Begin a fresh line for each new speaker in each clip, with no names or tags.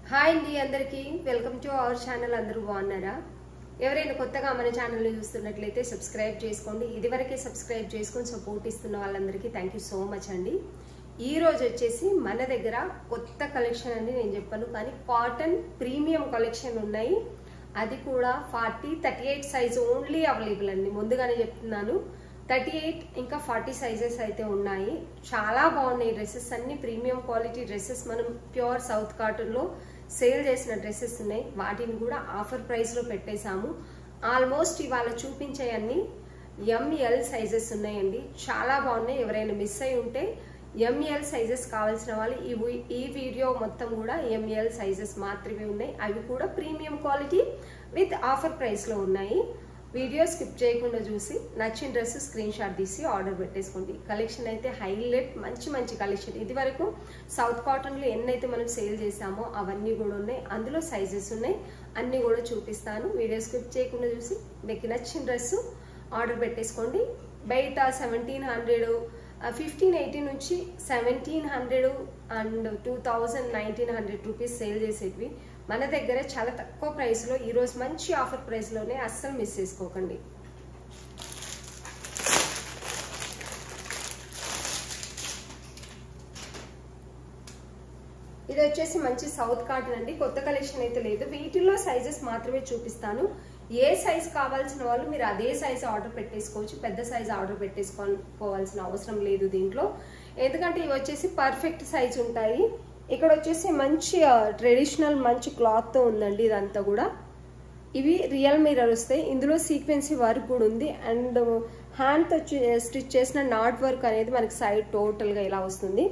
Hi అండి అందరికీ welcome to our channel. అందరూ బాగున్నారా? ఎవరైనా కొత్తగా మన ఛానల్ని చూస్తున్నట్లయితే సబ్స్క్రైబ్ చేసుకోండి. ఇదివరకే సబ్స్క్రైబ్ చేసుకొని సపోర్ట్ ఇస్తున్న వాళ్ళందరికీ థ్యాంక్ యూ సో మచ్ అండి. ఈ రోజు వచ్చేసి మన దగ్గర కొత్త కలెక్షన్ అండి. నేను చెప్పాను కానీ కాటన్ ప్రీమియం కలెక్షన్ ఉన్నాయి. అది కూడా 40-38 సైజ్ ఓన్లీ అవైలబుల్ అండి. ముందుగానే చెప్తున్నాను, 38 ఇంకా 40 సైజెస్ అయితే ఉన్నాయి. చాలా బాగున్నాయి డ్రెస్సెస్, అన్ని ప్రీమియం క్వాలిటీ డ్రెస్సెస్. మనం ప్యూర్ సౌత్ కాటన్లో సేల్ చేసిన డ్రెస్సెస్ ఉన్నాయి. వాటిని కూడా ఆఫర్ ప్రైస్లో పెట్టేశాము. ఆల్మోస్ట్ ఇవాళ చూపించే అన్ని ఎంఎల్ సైజెస్ ఉన్నాయండి. చాలా బాగున్నాయి. ఎవరైనా మిస్ అయి ఉంటే ఎంఎల్ సైజెస్ కావాల్సిన వాళ్ళు ఈ వీడియో మొత్తం కూడా ఎంఎల్ సైజెస్ మాత్రమే ఉన్నాయి. అవి కూడా ప్రీమియం క్వాలిటీ విత్ ఆఫర్ ప్రైస్లో ఉన్నాయి. వీడియో స్కిప్ చేయకుండా చూసి నచ్చిన డ్రెస్ స్క్రీన్ షాట్ తీసి ఆర్డర్ పెట్టేసుకోండి. కలెక్షన్ అయితే హైలైట్, మంచి మంచి కలెక్షన్. ఇది వరకు సౌత్ కాటన్లో ఎన్నైతే మనం సేల్ చేసామో అవన్నీ కూడా ఉన్నాయి. అందులో సైజెస్ ఉన్నాయి, అన్నీ కూడా చూపిస్తాను. వీడియో స్కిప్ చేయకుండా చూసి మీకు నచ్చిన డ్రెస్ ఆర్డర్ పెట్టేసుకోండి. బయట 1700, 1580 నుంచి 1700 అండ్ 2000, 1900 రూపీస్ సేల్ చేసేటివి మన దగ్గర చాలా తక్కువ ప్రైస్లో ఈరోజు మంచి ఆఫర్ ప్రైస్లోనే, అస్సలు మిస్ చేసుకోకండి. ఇది వచ్చేసి మంచి సౌత్ కాటన్ అండి. కొత్త కలెక్షన్ అయితే లేదు. వీటిల్లో సైజెస్ మాత్రమే చూపిస్తాను. ఏ సైజ్ కావాల్సిన వాళ్ళు మీరు అదే సైజ్ ఆర్డర్ పెట్టేసుకోవచ్చు. పెద్ద సైజ్ ఆర్డర్ పెట్టేసుకోవాల్సిన అవసరం లేదు దీంట్లో. ఎందుకంటే ఇవి వచ్చేసి పర్ఫెక్ట్ సైజ్ ఉంటాయి. ఇక్కడ వచ్చేసి మంచి ట్రెడిషనల్ మంచి క్లాత్తో ఉందండి. ఇదంతా కూడా ఇవి రియల్ మిర్రర్ వస్తాయి. ఇందులో సీక్వెన్సీ వర్క్ కూడా ఉంది. అండ్ హ్యాండ్తో స్టిచ్ చేసిన నాట్ వర్క్ అనేది మనకి సైడ్ టోటల్గా ఇలా వస్తుంది.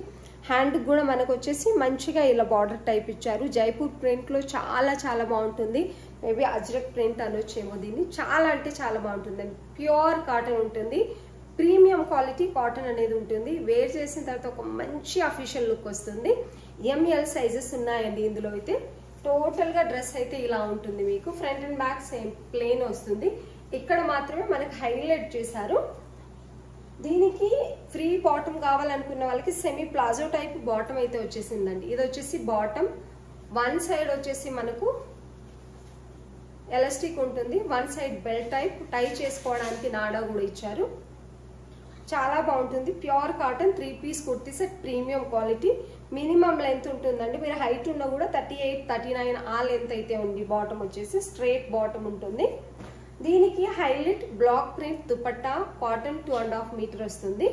హ్యాండ్ కూడా మనకు వచ్చేసి మంచిగా ఇలా బార్డర్ టైప్ ఇచ్చారు. జైపూర్ ప్రింట్లో చాలా చాలా బాగుంటుంది. మేబీ అజ్రక్ ప్రింట్ అనొచ్చేమో దీన్ని. చాలా అంటే చాలా బాగుంటుంది. ప్యూర్ కాటన్ ఉంటుంది. ప్రీమియం క్వాలిటీ కాటన్ అనేది ఉంటుంది. వేర్ చేసిన తర్వాత ఒక మంచి అఫీషియల్ లుక్ వస్తుంది. ఎంఎల్ సైజెస్ ఉన్నాయండి ఇందులో. అయితే టోటల్గా డ్రెస్ అయితే ఇలా ఉంటుంది. మీకు front and back same plain వస్తుంది. ఇక్కడ మాత్రమే మనకి హైలైట్ చేశారు. దీనికి ఫ్రీ బాటమ్ కావాలనుకున్న వాళ్ళకి సెమీ ప్లాజో టైప్ బాటమ్ అయితే వచ్చేసిందండి. ఇది వచ్చేసి బాటమ్. వన్ సైడ్ వచ్చేసి మనకు ఎలాస్టిక్ ఉంటుంది. One side belt type, tie చేసుకోవడానికి నాడా కూడా ఇచ్చారు. చాలా బాగుంటుంది. Pure cotton 3 piece kurti set, premium quality. Minimum length ఉంటుందండి. మీరు హైట్ ఉన్న కూడా 38, 39 ఆ లెంత్ అయితే ఉంది. బాటమ్ వచ్చేసి స్ట్రైట్ బాటమ్ ఉంటుంది. దీనికి highlight block print dupatta. Cotton 2.5 metre వస్తుంది.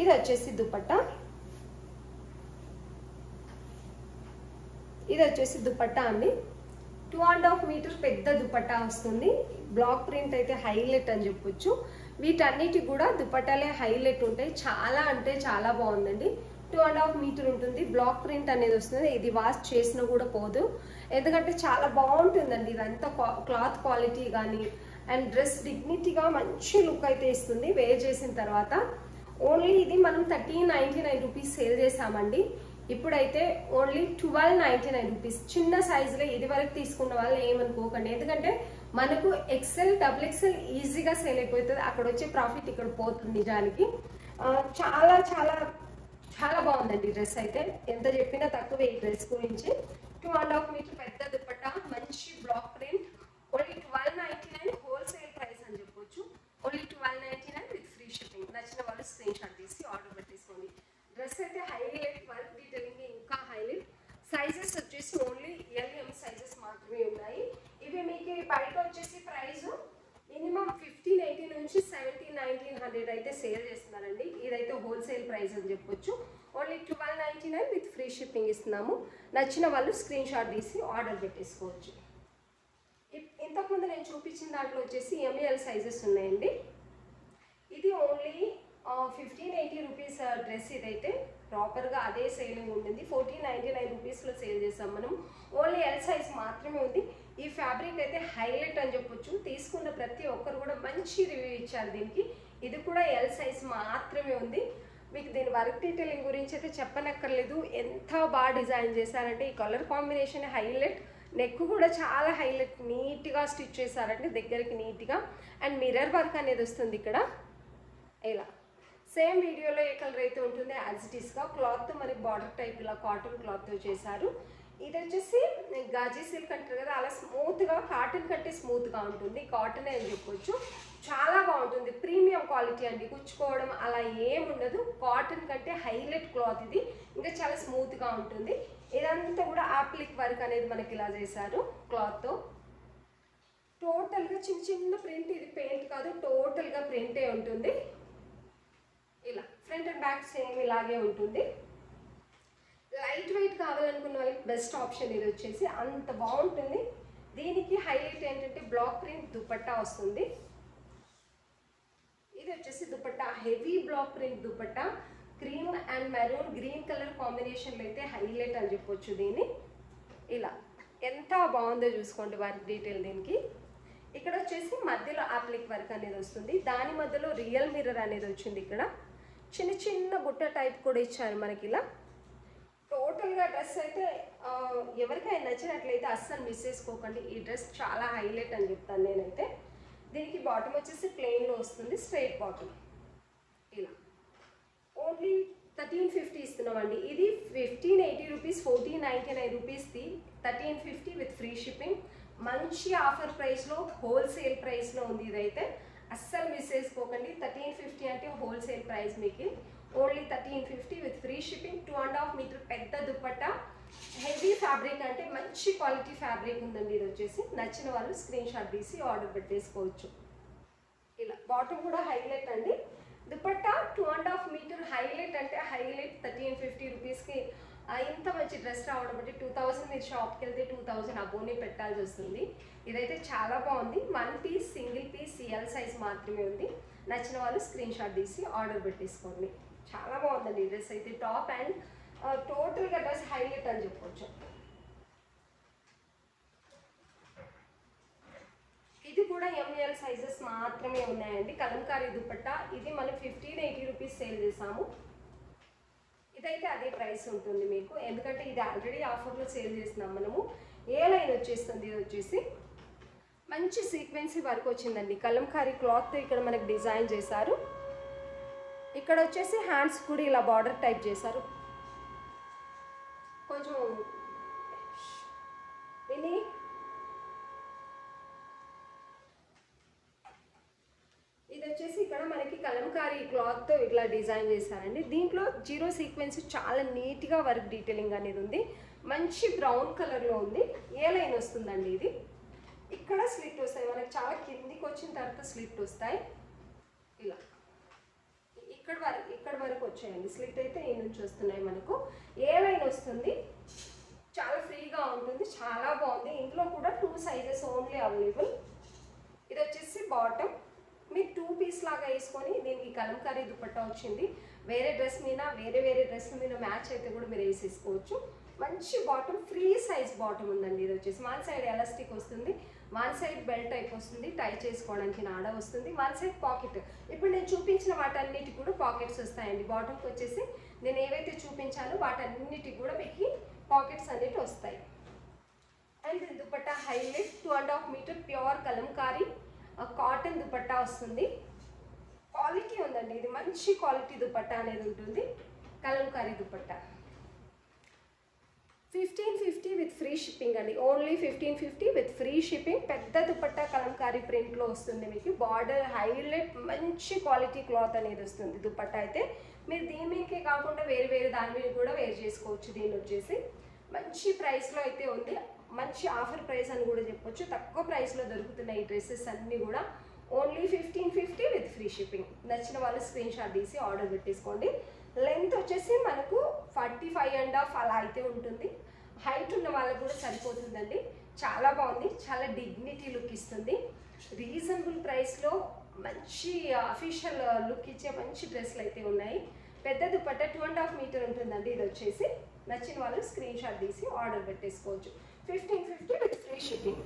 ఇది వచ్చేసి దుపట్టా. ఇది వచ్చేసి దుపట్టా అండి. 2.5 మీటర్ పెద్ద దుపట్టా వస్తుంది. బ్లాక్ ప్రింట్ అయితే హైలైట్ అని చెప్పొచ్చు. వీటన్నిటి కూడా దుపట్టాలే హైలైట్ ఉంటాయి. చాలా అంటే చాలా బాగుందండి. 2.5 మీటర్ ఉంటుంది. బ్లాక్ ప్రింట్ అనేది వస్తుంది. ఇది వాష్ చేసినా కూడా పోదు, ఎందుకంటే చాలా బాగుంటుందండి. ఇదంతా క్లాత్ క్వాలిటీ కానీ అండ్ డ్రెస్ డిగ్నిటీగా మంచి లుక్ అయితే ఇస్తుంది వేర్ చేసిన తర్వాత. ఓన్లీ ఇది మనం 1399 రూపీస్ సేల్ చేసామండి. ఇప్పుడైతే ఓన్లీ 1299 రూపీస్. చిన్న సైజులో ఇది వరకు తీసుకున్న వాళ్ళు ఏమనుకోకండి. ఎందుకంటే మనకు XL, XXL ఈజీగా సేల్ అయిపోతుంది. అక్కడ వచ్చే ప్రాఫిట్ ఇక్కడ పోతుంది నిజానికి. చాలా చాలా చాలా బాగుందండి డ్రెస్ అయితే. ఎంత చెప్పినా తక్కువే ఈ డ్రెస్ గురించి. 2.5 మీటర్ పెద్ద దుపట్టా, మంచి block print. Only 1299 wholesale price అని చెప్పొచ్చు. Only 1299 with free shipping. నచ్చిన వాళ్ళు స్క్రీన్ షాట్ తీసి ఆర్డర్ పెట్టేసుకోండి. డ్రెస్ అయితే హైలైట్, వర్క్ డీటెయిలింగ్ ఇంకా హైలైట్. సైజెస్ వచ్చేసి ఓన్లీ LM సైజెస్ మాత్రమే ఉన్నాయి. ఇవి మీకు బయట వచ్చేసి ప్రైస్ మినిమం 1580 నుంచి 1700-1900 అయితే సేల్ చేస్తున్నారండి. ఇదైతే హోల్సేల్ ప్రైస్ అని చెప్పొచ్చు. ఓన్లీ 1299 విత్ ఫ్రీ షిప్పింగ్ ఇస్తున్నాము. నచ్చిన వాళ్ళు స్క్రీన్ షాట్ తీసి ఆర్డర్ పెట్టేసుకోవచ్చు. ఇంతకుముందు నేను చూపించిన దాంట్లో వచ్చేసి ఎంఎల్ సైజెస్ ఉన్నాయండి. ఇది ఓన్లీ 1580 రూపీస్ డ్రెస్. ఇదైతే ప్రాపర్గా అదే సేలింగ్ ఉంటుంది. 1499 రూపీస్లో సేల్ చేసాం మనం. ఓన్లీ ఎల్ సైజ్ మాత్రమే ఉంది. ఈ ఫ్యాబ్రిక్ అయితే హైలైట్ అని చెప్పొచ్చు. తీసుకున్న ప్రతి ఒక్కరు కూడా మంచి రివ్యూ ఇచ్చారు దీనికి. ఇది కూడా ఎల్ సైజ్ మాత్రమే ఉంది. మీకు దీని వర్క్ డీటెయిలింగ్ గురించి అయితే చెప్పనక్కర్లేదు. ఎంత బాగా డిజైన్ చేశారంటే ఈ కలర్ కాంబినేషన్ హైలైట్. నెక్ కూడా చాలా హైలైట్, నీట్గా స్టిచ్ చేశారంటే దగ్గరికి నీట్గా. అండ్ మిర్రర్ వర్క్ అనేది వస్తుంది ఇక్కడ ఇలా. సేమ్ వీడియోలో ఏ కలర్ అయితే ఉంటుందో యాజ్ ఇట్ ఈస్గా క్లాత్ మనకి బార్డర్ టైప్ ఇలా కాటన్ క్లాత్తో చేశారు. ఇది వచ్చేసి గాజీ సిల్క్ అంటారు కదా, అలా స్మూత్గా కాటన్ కంటే స్మూత్గా ఉంటుంది. కాటన్ అని చెప్పొచ్చు. చాలా బాగుంటుంది. ప్రీమియం క్వాలిటీ అండి. కుచ్చుకోవడం అలా ఏముండదు. కాటన్ కంటే హైలైట్ క్లాత్ ఇది. ఇంకా చాలా స్మూత్గా ఉంటుంది. ఇదంతా కూడా ఆప్లిక్ వర్క్ అనేది మనకి ఇలా చేశారు క్లాత్తో. టోటల్గా చిన్న చిన్న ప్రింట్. ఇది పెయింట్ కాదు, టోటల్గా ప్రింటే ఉంటుంది. ఇలా ఫ్రంట్ అండ్ బ్యాక్ సేమ్ ఇలాగే ఉంటుంది. లైట్ వెయిట్ కావాలనుకున్న వాళ్ళకి బెస్ట్ ఆప్షన్ ఇది వచ్చేసి. అంత బాగుంటుంది. దీనికి హైలైట్ ఏంటంటే బ్లాక్ ప్రింట్ దుపట్టా వస్తుంది. ఇది వచ్చేసి dupatta heavy block print dupatta. Cream and maroon green colour కాంబినేషన్లో అయితే హైలైట్ అని చెప్పొచ్చు దీన్ని. ఇలా ఎంత బాగుందో చూసుకోండి వర్క్ డీటెయిల్ దీనికి. ఇక్కడ వచ్చేసి మధ్యలో ఆప్లిక్ వర్క్ అనేది వస్తుంది. దాని మధ్యలో రియల్ మిర్రర్ అనేది వచ్చింది. ఇక్కడ చిన్న చిన్న బుట్ట టైప్ కూడా ఇచ్చారు మనకి ఇలా. టోటల్గా డ్రెస్ అయితే ఎవరికైనా నచ్చినట్లయితే అస్సలు మిస్ చేసుకోకండి. ఈ డ్రెస్ చాలా హైలైట్ అని చెప్తాను నేనైతే. దీనికి బాటమ్ వచ్చేసి ప్లెయిన్లో వస్తుంది, స్ట్రైట్ బాటమ్. ఇలా ఓన్లీ 1350 ఇస్తున్నామండి. ఇది 1580 రూపీస్, 1499 రూపీస్ది 1350 విత్ ఫ్రీ షిప్పింగ్. మంచి ఆఫర్ ప్రైస్లో, హోల్సేల్ ప్రైస్లో ఉంది ఇదైతే. అస్సలు మిస్ చేసుకోకండి. 1350 అంటే హోల్సేల్ ప్రైస్ మీకు. Only 1350 with free shipping. 2.5 metre పెద్ద దుపట్టా. హెవీ ఫ్యాబ్రిక్ అంటే మంచి క్వాలిటీ ఫ్యాబ్రిక్ ఉందండి ఇది వచ్చేసి. నచ్చిన వాళ్ళు స్క్రీన్ షాట్ తీసి ఆర్డర్ పెట్టేసుకోవచ్చు. ఇలా బాటమ్ కూడా హైలైట్ అండి. దుపట్టా 2.5 మీటర్ హైలైట్ అంటే హైలైట్. 1350 రూపీస్కి ఇంత మంచి డ్రెస్ రావడం అంటే 2000 మీరు షాప్కి వెళ్తే 2000 అబోనే పెట్టాల్సి వస్తుంది. ఇదైతే చాలా బాగుంది. 1 piece single piece L size మాత్రమే ఉంది. నచ్చిన వాళ్ళు స్క్రీన్ షాట్ తీసి ఆర్డర్ పెట్టేసుకోండి. చాలా బాగుందండి ఈ డ్రెస్ అయితే. టాప్ అండ్ టోటల్గా డ్రెస్ హైలైట్ అని చెప్పొచ్చు. ఇది కూడా ఎంఎల్ సైజెస్ మాత్రమే ఉన్నాయండి. కలంకారీ దుపట్టా. ఇది మనం 1580 రూపీస్ సేల్ చేసాము. ఇదైతే అదే ప్రైస్ ఉంటుంది మీకు. ఎందుకంటే ఇది ఆల్రెడీ ఆఫర్లో సేల్ చేస్తున్నాం మనము. ఏ లైన్ వచ్చేస్తుంది ఇది వచ్చేసి. మంచి సీక్వెన్సీ వర్క్ వచ్చిందండి. కలంకారీ క్లాత్ ఇక్కడ మనకి డిజైన్ చేశారు. ఇక్కడ వచ్చేసి హ్యాండ్స్ కూడా ఇలా బార్డర్ టైప్ చేశారు. కొంచెం విని ఇది వచ్చేసి ఇక్కడ మనకి కలంకారీ క్లాత్తో ఇట్లా డిజైన్ చేశారండి. దీంట్లో జీరో సీక్వెన్స్ చాలా నీట్గా వర్క్ డీటెయిలింగ్ అనేది ఉంది. మంచి బ్రౌన్ కలర్లో ఉంది. ఏ లైన్ వస్తుందండి ఇది. ఇక్కడ స్లిట్ వస్తాయి మనకి. చాలా కిందికి వచ్చిన తర్వాత స్లిట్ వస్తాయి. ఇలా ఇక్కడ వరకు వచ్చాయండి. స్లిట్ అయితే ఈ నుంచి వస్తున్నాయి మనకు. ఏ లైన్ వస్తుంది. చాలా ఫ్రీగా ఉంటుంది. చాలా బాగుంది. ఇందులో కూడా 2 సైజెస్ ఓన్లీ అవైలబుల్. ఇది వచ్చేసి బాటమ్. మీరు 2 పీస్ లాగా వేసుకొని దీనికి కలంకారీ దుపట్టా వచ్చింది. వేరే డ్రెస్ మీద వేరే డ్రెస్ల మీద మ్యాచ్ అయితే కూడా మీరు వేసేసుకోవచ్చు. మంచి బాటమ్, ఫ్రీ సైజ్ బాటమ్ ఉందండి. ఇది వచ్చేసి 1 సైడ్ ఎలాస్టిక్ వస్తుంది, 1 సైడ్ బెల్ట్ టైప్ వస్తుంది. టై చేసుకోవడానికి నాడ వస్తుంది. 1 సైడ్ పాకెట్. ఇప్పుడు నేను చూపించిన వాటన్నిటికి కూడా పాకెట్స్ వస్తాయండి. బాటమ్కి వచ్చేసి నేను ఏవైతే చూపించానో వాటన్నిటికి కూడా మీకు పాకెట్స్ అనేవి వస్తాయి. And dupatta highlight 2.5 metre pure Kalamkari cotton dupatta వస్తుంది. క్వాలిటీ ఉందండి. ఇది మంచి క్వాలిటీ దుపట్టా అనేది ఉంటుంది. Kalamkari dupatta 1550 with free shipping అండి. Only 1550 with free shipping. పెద్ద దుపట్టా కలంకారీ ప్రింట్లో వస్తుంది మీకు. బార్డర్ హైలైట్ మంచి క్వాలిటీ క్లాత్ అనేది వస్తుంది దుపట్టా అయితే. మీరు దీని మీదకే కాకుండా వేరే దాని మీద కూడా వేర్ చేసుకోవచ్చు. దీని వచ్చేసి మంచి ప్రైస్లో అయితే ఉంది. మంచి ఆఫర్ ప్రైస్ అని కూడా చెప్పొచ్చు. తక్కువ ప్రైస్లో దొరుకుతున్నాయి ఈ డ్రెస్సెస్ అన్నీ కూడా. Only 1550 with free shipping. నచ్చిన వాళ్ళు స్క్రీన్ షాట్ తీసి ఆర్డర్ పెట్టేసుకోండి. లెంత్ వచ్చేసి మనకు 45.5 అలా అయితే ఉంటుంది. హైట్ ఉన్న వాళ్ళకు కూడా సరిపోతుందండి. చాలా బాగుంది. చాలా డిగ్నిటీ లుక్ ఇస్తుంది. రీజనబుల్ ప్రైస్లో మంచి అఫీషియల్ లుక్ ఇచ్చే మంచి డ్రెస్సులు అయితే ఉన్నాయి. పెద్ద దుపట్టా 2.5 మీటర్ ఉంటుందండి. ఇది వచ్చేసి నచ్చిన వాళ్ళు స్క్రీన్ షాట్ తీసి ఆర్డర్ పెట్టేసుకోవచ్చు. 1550 విత్ ఫ్రీ షిప్పింగ్.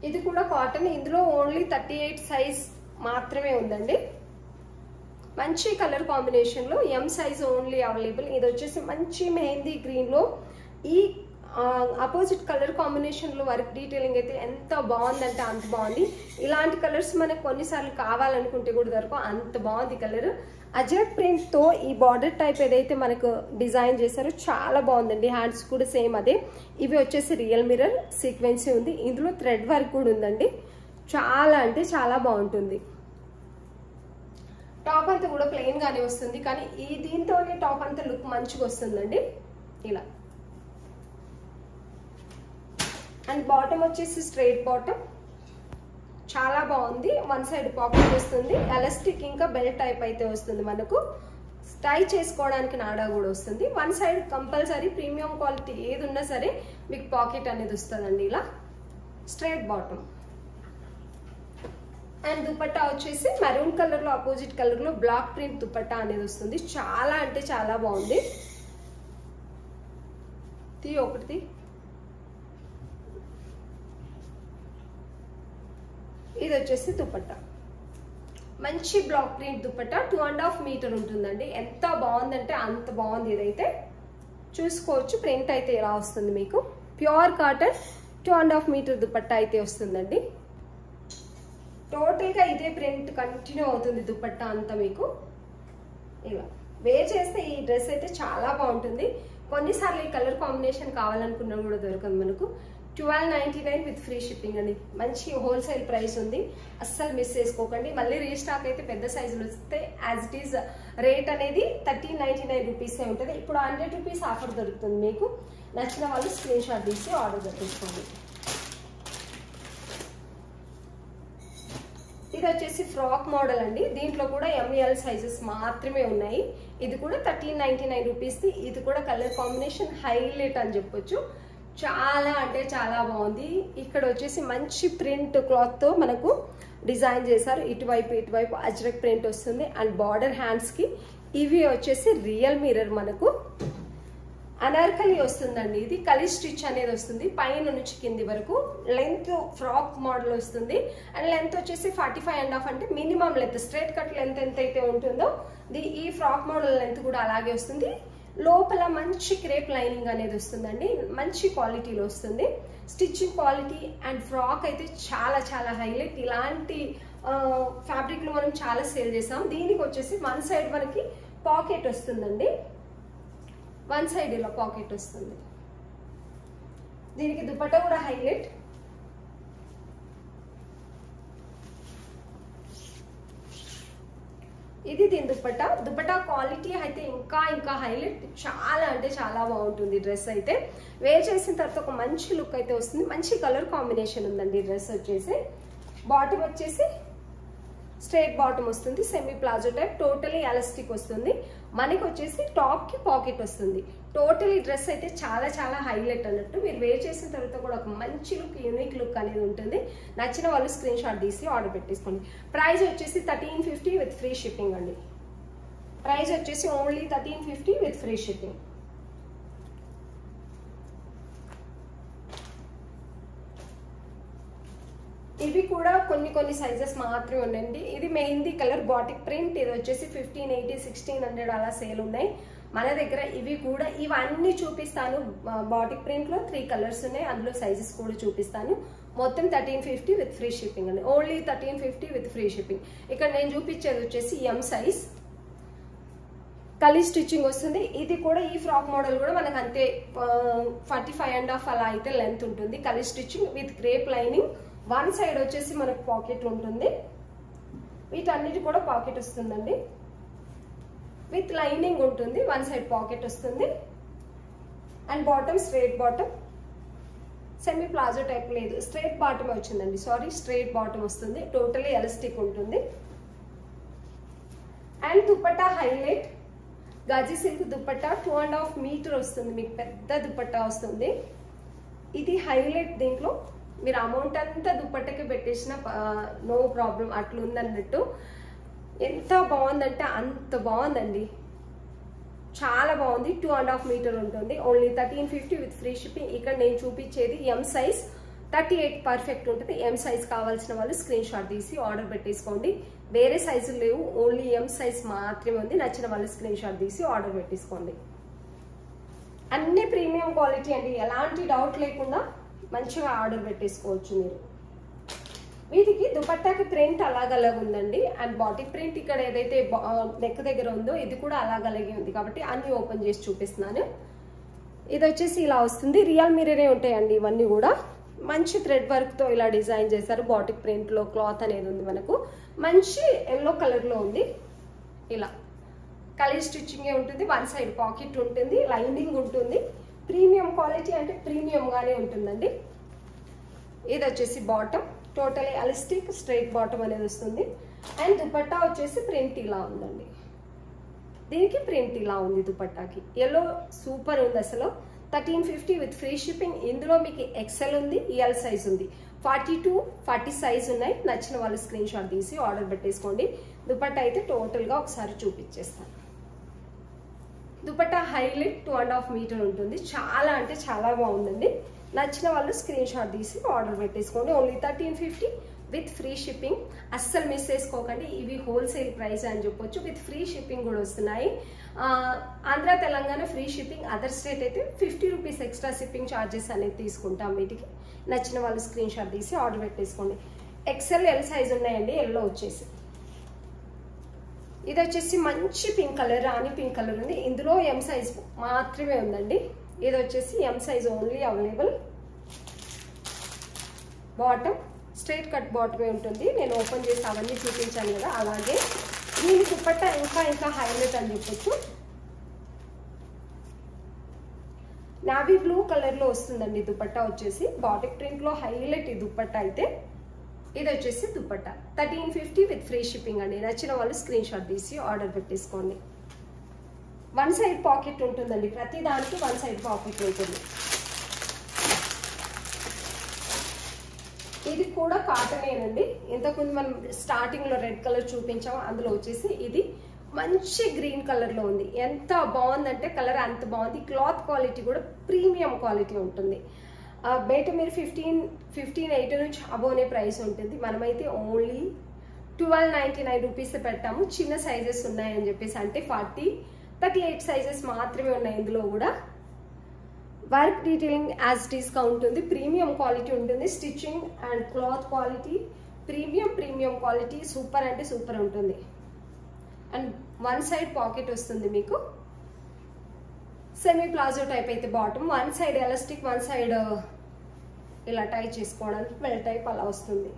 ఇది కూడా కాటన్. ఇందులో ఓన్లీ 38 సైజ్ మాత్రమే ఉందండి. మంచి కలర్ కాంబినేషన్ లో ఎం సైజ్ ఓన్లీ అవైలబుల్. ఇది వచ్చేసి మంచి మెహందీ గ్రీన్ లో ఈ అపోజిట్ కలర్ కాంబినేషన్ లో వర్క్ డీటెయిలింగ్ అయితే ఎంత బాగుందంటే అంత బాగుంది. ఇలాంటి కలర్స్ మనకు కొన్నిసార్లు కావాలనుకుంటే కూడా దొరకవు, అంత బాగుంది కలర్. అజరక్ ప్రింట్ తో ఈ బార్డర్ టైప్ ఏదైతే మనకు డిజైన్ చేశారో చాలా బాగుందండి. హ్యాండ్స్ కూడా సేమ్ అదే. ఇవి వచ్చేసి రియల్ మిర్రర్ సీక్వెన్సీ ఉంది, ఇందులో థ్రెడ్ వర్క్ కూడా ఉందండి. చాలా అంటే చాలా బాగుంటుంది. టాప్ అంతా కూడా ప్లెయిన్ గానే వస్తుంది, కానీ ఈ దీంతోనే టాప్ అంతా లుక్ మంచిగా వస్తుందండి ఇలా. అండ్ బాటమ్ వచ్చేసి స్ట్రైట్ బాటమ్, చాలా బాగుంది. వన్ సైడ్ పాకెట్ వస్తుంది, ఎలాస్టిక్ ఇంకా బెల్ట్ టైప్ అయితే వస్తుంది. మనకు టై చేసుకోవడానికి నాడా కూడా వస్తుంది. One side compulsory premium quality ఏది ఉన్నా సరే మీకు పాకెట్ అనేది వస్తుందండి ఇలా. స్ట్రైట్ బాటమ్ అండ్ దుపట్టా వచ్చేసి మెరూన్ కలర్ లో అపోజిట్ కలర్ లో బ్లాక్ ప్రింట్ దుపట్టా అనేది వస్తుంది. చాలా అంటే చాలా బాగుంది. ఒకటి ఇది వచ్చేసి దుపట్టా, మంచి బ్లాక్ ప్రింట్ దుపట్టా 2.5 మీటర్ ఉంటుందండి. ఎంత బాగుందంటే అంత బాగుంది. ఇదైతే చూసుకోవచ్చు ప్రింట్ అయితే ఎలా వస్తుంది మీకు. ప్యూర్ కాటన్ 2.5 మీటర్ దుపట్టా అయితే వస్తుందండి. టోటల్ గా ఇదే ప్రింట్ కంటిన్యూ అవుతుంది దుపట్టా అంతా మీకు ఇలా. వేర్ చేస్తే ఈ డ్రెస్ అయితే చాలా బాగుంటుంది. కొన్నిసార్లు ఈ కలర్ కాంబినేషన్ కావాలనుకున్నా కూడా దొరకదు మనకు. 1299 విత్ ఫ్రీ షిప్పింగ్ అండి. మంచి హోల్సేల్ ప్రైస్ ఉంది, అస్సలు మిస్ చేసుకోకండి. మళ్ళీ రీస్టాక్ అయితే పెద్ద సైజులు వస్తే యాజ్ ఇట్ ఈస్ రేట్ అనేది 1399 రూపీసే ఉంటుంది. ఇప్పుడు 100 రూపీస్ ఆఫర్ దొరుకుతుంది మీకు. నచ్చిన వాళ్ళు స్క్రీన్ షాట్ తీసి ఆర్డర్ పెట్టేసుకోండి. ఇది వచ్చేసి ఫ్రాక్ మోడల్ అండి. దీంట్లో కూడా ఎంఎల్ సైజెస్ మాత్రమే ఉన్నాయి. ఇది కూడా 1399 రూపీస్ది. ఇది కూడా కలర్ కాంబినేషన్ హైలైట్ అని చెప్పొచ్చు. చాలా అంటే చాలా బాగుంది. ఇక్కడ వచ్చేసి మంచి ప్రింట్ క్లాత్ తో మనకు డిజైన్ చేశారు. ఇటువైపు అజ్రక్ ప్రింట్ వస్తుంది. అండ్ బార్డర్ హ్యాండ్స్ కి ఇవి వచ్చేసి రియల్ మిర్రర్ మనకు అనార్కలి వస్తుందండి. ఇది కలి స్టిచ్ అనేది వస్తుంది. పైన నుంచి కింది వరకు లెంత్ ఫ్రాక్ మోడల్ వస్తుంది. అండ్ లెంత్ వచ్చేసి 45.5 అంటే minimum length. Straight cut length ఎంత అయితే ఉంటుందో ఈ ఫ్రాక్ మోడల్ లెంత్ కూడా అలాగే వస్తుంది. లోపల మంచి క్రేప్ లైనింగ్ అనేది వస్తుందండి. మంచి క్వాలిటీలో వస్తుంది. స్టిచ్చింగ్ క్వాలిటీ అండ్ ఫ్రాక్ అయితే చాలా చాలా హైలైట్. ఇలాంటి ఫ్యాబ్రిక్ లో మనం చాలా సేల్ చేసాం. దీనికి వచ్చేసి వన్ సైడ్ మనకి పాకెట్ వస్తుందండి. వన్ సైడ్ ఇలా పాకెట్ వస్తుంది. దీనికి దుపట్టా కూడా హైలైట్. ఇది దీని దుపట్టా క్వాలిటీ అయితే ఇంకా హైలైట్. చాలా అంటే చాలా బాగుంటుంది డ్రెస్ అయితే. వేర్ చేసిన తర్వాత ఒక మంచి లుక్ అయితే వస్తుంది. మంచి కలర్ కాంబినేషన్ ఉందండి డ్రెస్ వచ్చేసి. బాటమ్ వచ్చేసి స్ట్రైట్ బాటమ్ వస్తుంది, semi palazzo type, totally elastic వస్తుంది. మనకి వచ్చేసి టాప్ కి పాకెట్ వస్తుంది. టోటలీ డ్రెస్ అయితే చాలా చాలా హైలైట్ అన్నట్టు. మీరు వేర్ చేసిన తర్వాత కూడా ఒక మంచి లుక్, యూనిక్ లుక్ అనేది ఉంటుంది. నచ్చిన వాళ్ళు స్క్రీన్ షాట్ తీసి ఆర్డర్ పెట్టేసుకోండి. ప్రైస్ వచ్చేసి 1350 విత్ ఫ్రీ షిప్పింగ్ అండి. ప్రైస్ వచ్చేసి ఓన్లీ 1350 విత్ ఫ్రీ షిప్పింగ్. ఇవి కూడా కొన్ని సైజెస్ మాత్రమే ఉన్నాయండి. ఇది మెహందీ కలర్ బాటిక్ ప్రింట్. ఇది వచ్చేసి 1580, 1600 అలా సేల్ ఉన్నాయి మన దగ్గర. ఇవి కూడా ఇవన్నీ చూపిస్తాను. బాటిక్ ప్రింట్ లో 3 కలర్స్ ఉన్నాయి, అందులో సైజెస్ కూడా చూపిస్తాను. మొత్తం 1350 విత్ ఫ్రీ షిప్పింగ్ అండి. Only 1350 with free shipping. ఇక్కడ నేను చూపించేది వచ్చేసి ఎం సైజ్ కలీ స్టిచ్చింగ్ వస్తుంది. ఇది కూడా ఈ ఫ్రాక్ మోడల్ కూడా మనకు అంతే 45.5 అలా అయితే లెంత్ ఉంటుంది. Kali stitching with crepe lining. One side వచ్చేసి మనకు పాకెట్ ఉంటుంది. వీటన్నిటి కూడా పాకెట్ వస్తుందండి. విత్ లైనింగ్ ఉంటుంది. వన్ సైడ్ పాకెట్ వస్తుంది. And bottom straight bottom, semi palazzo type లేదు, స్ట్రైట్ బాటమ్ వచ్చిందండి. సారీ, స్ట్రైట్ బాటమ్ వస్తుంది. టోటలీ ఎలాస్టిక్ ఉంటుంది. And dupatta highlight gaji silk dupatta 2.5 metre వస్తుంది. మీకు పెద్ద దుపట్టా వస్తుంది. ఇది హైలైట్. దీంట్లో మీరు అమౌంట్ అంతా దుపట్టకి పెట్టేసిన నో ప్రాబ్లం, అట్లుందన్నట్టు. ఎంత బాగుందంటే అంత బాగుందండి. చాలా బాగుంది. 2.5 మీటర్ ఉంటుంది. Only 1350 with free shipping. ఇక్కడ నేను చూపించేది ఎం సైజ్ 38 పర్ఫెక్ట్ ఉంటుంది. ఎం సైజ్ కావాల్సిన వాళ్ళు స్క్రీన్ షాట్ తీసి ఆర్డర్ పెట్టేసుకోండి. వేరే సైజులు లేవు, ఓన్లీ ఎం సైజ్ మాత్రమే ఉంది. నచ్చిన వాళ్ళు స్క్రీన్ షాట్ తీసి ఆర్డర్ పెట్టేసుకోండి. అన్ని ప్రీమియం క్వాలిటీ అండి, ఎలాంటి డౌట్ లేకుండా మంచిగా ఆర్డర్ పెట్టేసుకోవచ్చు మీరు. వీటికి దుపట్టాకి ప్రింట్ అలాగలాగా ఉందండి. అండ్ బాడీ ప్రింట్ ఇక్కడ ఏదైతే నెక్ దగ్గర ఉందో ఇది కూడా అలాగలాగే ఉంది, కాబట్టి అన్ని ఓపెన్ చేసి చూపిస్తున్నాను. ఇది వచ్చేసి ఇలా వస్తుంది. రియల్ మిర్రరే ఉంటాయండి ఇవన్నీ కూడా. మంచి థ్రెడ్ వర్క్తో ఇలా డిజైన్ చేశారు. బాటిక్ ప్రింట్లో క్లాత్ అనేది ఉంది మనకు. మంచి ఎల్లో కలర్లో ఉంది. ఇలా కలర్ స్టిచ్చింగే ఉంటుంది. వన్ సైడ్ పాకెట్ ఉంటుంది, లైనింగ్ ఉంటుంది. ప్రీమియం క్వాలిటీ అంటే ప్రీమియంగానే ఉంటుందండి. ఇది వచ్చేసి bottom, totally elastic straight bottom అనేది వస్తుంది. అండ్ దుపట్టా వచ్చేసి ప్రింట్ ఇలా ఉందండి. దీనికి ప్రింట్ ఇలా ఉంది దుపట్టాకి. ఎల్లో సూపర్ ఉంది అసలు. 1350 విత్ ఫ్రీ షిప్పింగ్. ఇందులో మీకు ఎక్సెల్ ఉంది, ఎల్ సైజ్ ఉంది, 42, 40 సైజ్ ఉన్నాయి. నచ్చిన వాళ్ళు స్క్రీన్ షాట్ తీసి ఆర్డర్ పెట్టేసుకోండి. దుపట్టా అయితే టోటల్గా ఒకసారి చూపించేస్తాను. దుపట్టా హైలైట్ 2.5 మీటర్ ఉంటుంది. చాలా అంటే చాలా బాగుందండి. నచ్చిన వాళ్ళు స్క్రీన్ షాట్ తీసి ఆర్డర్ పెట్టేసుకోండి. Only 1350 with free shipping. అస్సలు మిస్ చేసుకోకండి. ఇవి హోల్సేల్ ప్రైస్ అని చెప్పొచ్చు. విత్ ఫ్రీ షిప్పింగ్ కూడా వస్తున్నాయి. Andhra Telangana free shipping, other state అయితే 50 రూపీస్ ఎక్స్ట్రా షిప్పింగ్ ఛార్జెస్ అనేది తీసుకుంటాం. వీటికి నచ్చిన వాళ్ళు స్క్రీన్ షాట్ తీసి ఆర్డర్ పెట్టేసుకోండి. ఎక్సెల్ ఎల్ సైజ్ ఉన్నాయండి. ఎల్లో వచ్చేసి ఇది వచ్చేసి మంచి pink colour, rani pink colour ఉంది. ఇందులో ఎం సైజ్ మాత్రమే ఉందండి. ఇది వచ్చేసి M size only available. Bottom straight cut బాటమే ఉంటుంది. నేను ఓపెన్ చేసి అవన్నీ చూపించాను కదా, అలాగే దీని దుపట్టా ఇంకా హైలైట్ అని చెప్పొచ్చు. నావీ బ్లూ కలర్లో వస్తుందండి దుపట్టా వచ్చేసి. బాటిక్ ప్రింట్లో హైలైట్ ఈ దుపట్టా అయితే. ఇది వచ్చేసి దుపట్టా 1350 విత్ ఫ్రీ షిప్పింగ్ అండి. నచ్చిన వాళ్ళు స్క్రీన్ షాట్ తీసి ఆర్డర్ పెట్టేసుకోండి. వన్ సైడ్ పాకెట్ ఉంటుందండి. ప్రతి దానికి వన్ సైడ్ పాకెట్ ఉంటుంది. ఇది కూడా కాటనేనండి. ఇంతకుముందు మనం స్టార్టింగ్లో రెడ్ కలర్ చూపించాము, అందులో వచ్చేసి ఇది మంచి గ్రీన్ కలర్లో ఉంది. ఎంత బాగుందంటే కలర్ అంత బాగుంది. క్లాత్ క్వాలిటీ కూడా ప్రీమియం క్వాలిటీ ఉంటుంది. బయట మీరు 1580 నుంచి అబోనే ప్రైస్ ఉంటుంది. మనమైతే ఓన్లీ 1299 రూపీస్ పెట్టాము. చిన్న సైజెస్ ఉన్నాయని చెప్పేసి, అంటే 40, 38 సైజెస్ మాత్రమే ఉన్నాయి. ఇందులో కూడా వర్క్ డీటెయిలింగ్ యాజ్ డిస్కౌంట్ ఉంది. ప్రీమియం క్వాలిటీ ఉంటుంది. Stitching and cloth quality premium quality super అంటే సూపర్ ఉంటుంది. అండ్ వన్ సైడ్ పాకెట్ వస్తుంది మీకు. సెమీ ప్లాజో టైప్ అయితే bottom, one side elastic, one side ఇలా టై చేసుకోవడానికి బెల్ట్ టైప్ అలా వస్తుంది.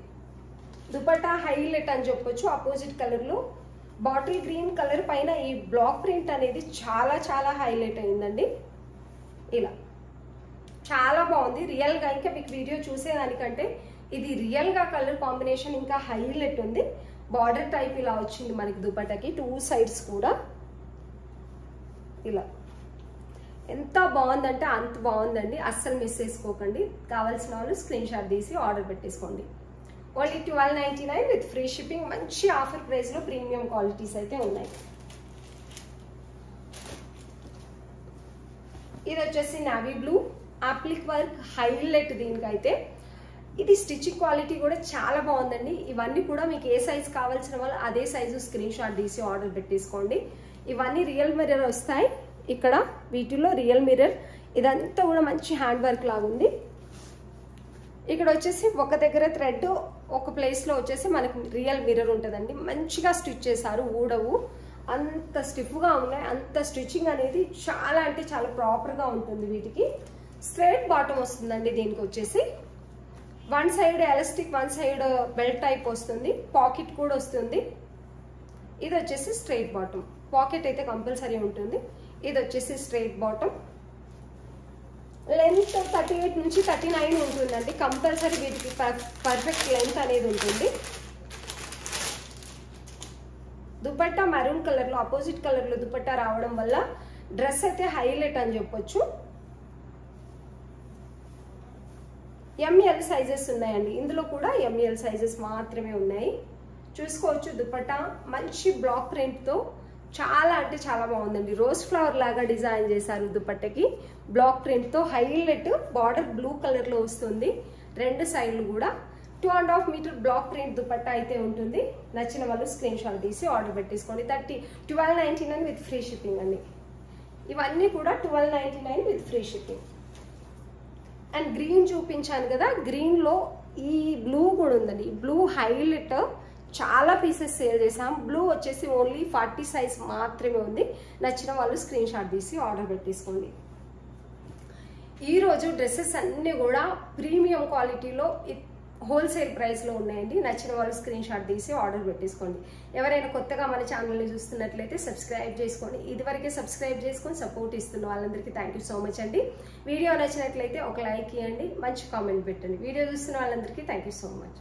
దుపట్టా హైలైట్ అని చెప్పొచ్చు. అపోజిట్ కలర్లో బాటిల్ గ్రీన్ కలర్ పైన ఈ బ్లాక్ ప్రింట్ అనేది చాలా హైలైట్ అయిందండి. ఇలా చాలా బాగుంది. రియల్గా ఇంకా మీకు వీడియో చూసేదానికంటే ఇది రియల్గా కలర్ కాంబినేషన్ ఇంకా హైలైట్ ఉంది. బార్డర్ టైప్ ఇలా వచ్చింది మనకి దుపట్టాకి, 2 సైడ్స్ కూడా ఇలా. ఎంత బాగుందంటే అంత బాగుందండి. అస్సలు మిస్ చేసుకోకండి. కావాల్సిన వాళ్ళు స్క్రీన్ షాట్ తీసి ఆర్డర్ పెట్టేసుకోండి. Only 1299 with free shipping. మంచి ఆఫర్ ప్రైస్లో ప్రీమియం క్వాలిటీస్ అయితే ఉన్నాయి. ఇది వచ్చేసి నావీ బ్లూ అప్లిక్ వర్క్ హైలైట్. దీనికైతే ఇది స్టిచ్చింగ్ క్వాలిటీ కూడా చాలా బాగుందండి. ఇవన్నీ కూడా మీకు ఏ సైజ్ కావాల్సిన వాళ్ళు అదే సైజు స్క్రీన్ షాట్ తీసి ఆర్డర్ పెట్టేసుకోండి. ఇవన్నీ రియల్ మిర్రర్ వస్తాయి. ఇక్కడ వీటిలో రియల్ మిర్రర్. ఇదంతా కూడా మంచి హ్యాండ్ వర్క్ లాగా ఉంది. ఇక్కడ వచ్చేసి ఒక దగ్గర థ్రెడ్, ఒక ప్లేస్లో వచ్చేసి మనకు రియల్ మిర్రర్ ఉంటుందండి. మంచిగా స్టిచ్ చేశారు, ఊడవు, అంత స్టిఫ్గా ఉన్నాయి. అంత స్టిచ్చింగ్ అనేది చాలా అంటే చాలా ప్రాపర్గా ఉంటుంది. వీటికి స్ట్రైట్ బాటమ్ వస్తుందండి. దీనికి వచ్చేసి one side elastic, one side belt type వస్తుంది. పాకెట్ కూడా వస్తుంది. ఇది వచ్చేసి స్ట్రైట్ బాటమ్. పాకెట్ అయితే కంపల్సరీ ఉంటుంది. ఇది వచ్చేసి స్ట్రైట్ బాటమ్. లెంత్ 38 నుంచి 39 ఉంటుందండి. కంపల్సరీ వీటికి పర్ఫెక్ట్ లెంత్ అనేది ఉంటుంది. దుపట్టా మెరూన్ కలర్లో, అపోజిట్ కలర్లో దుపట్టా రావడం వల్ల డ్రెస్ అయితే హైలైట్ అని చెప్పొచ్చు. ఎంఎల్ సైజెస్ ఉన్నాయండి. ఇందులో కూడా ఎంఎల్ సైజెస్ మాత్రమే ఉన్నాయి. చూసుకోవచ్చు. దుపట్టా మంచి బ్లాక్ ప్రింట్తో చాలా అంటే చాలా బాగుందండి. రోజ్ ఫ్లవర్ లాగా డిజైన్ చేశారు దుపట్టకి. బ్లాక్ ప్రింట్తో హైలైట్. బార్డర్ బ్లూ కలర్లో వస్తుంది. రెండు సైడ్లు కూడా 2.5 మీటర్ బ్లాక్ ప్రింట్ దుపట్టా అయితే ఉంటుంది. నచ్చిన వాళ్ళు స్క్రీన్ షాట్ తీసి ఆర్డర్ పెట్టేసుకోండి. 1299 విత్ ఫ్రీ షిప్పింగ్ అండి. ఇవన్నీ కూడా 1299 with free shipping. And green చూపించాను కదా, గ్రీన్లో ఈ బ్లూ కూడా ఉందండి. ఈ బ్లూ హైలైట్ చాలా పీసెస్ సేల్ చేసాం. బ్లూ వచ్చేసి ఓన్లీ 40 సైజ్ మాత్రమే ఉంది. నచ్చిన వాళ్ళు స్క్రీన్ షాట్ తీసి ఆర్డర్ పెట్టేసుకోండి. ఈరోజు డ్రెస్సెస్ అన్నీ కూడా ప్రీమియం క్వాలిటీలో హోల్సేల్ ప్రైస్లో ఉన్నాయండి. నచ్చిన వాళ్ళు స్క్రీన్ షాట్ తీసి ఆర్డర్ పెట్టేసుకోండి. ఎవరైనా కొత్తగా మన ఛానల్ని చూస్తున్నట్లయితే సబ్స్క్రైబ్ చేసుకోండి. ఇదివరకే సబ్స్క్రైబ్ చేసుకొని సపోర్ట్ ఇస్తున్న వాళ్ళందరికీ థ్యాంక్ యూ సో మచ్ అండి. వీడియో నచ్చినట్లయితే ఒక లైక్ ఇవ్వండి, మంచి కామెంట్ పెట్టండి. వీడియో చూస్తున్న వాళ్ళందరికీ థ్యాంక్ యూ సో మచ్.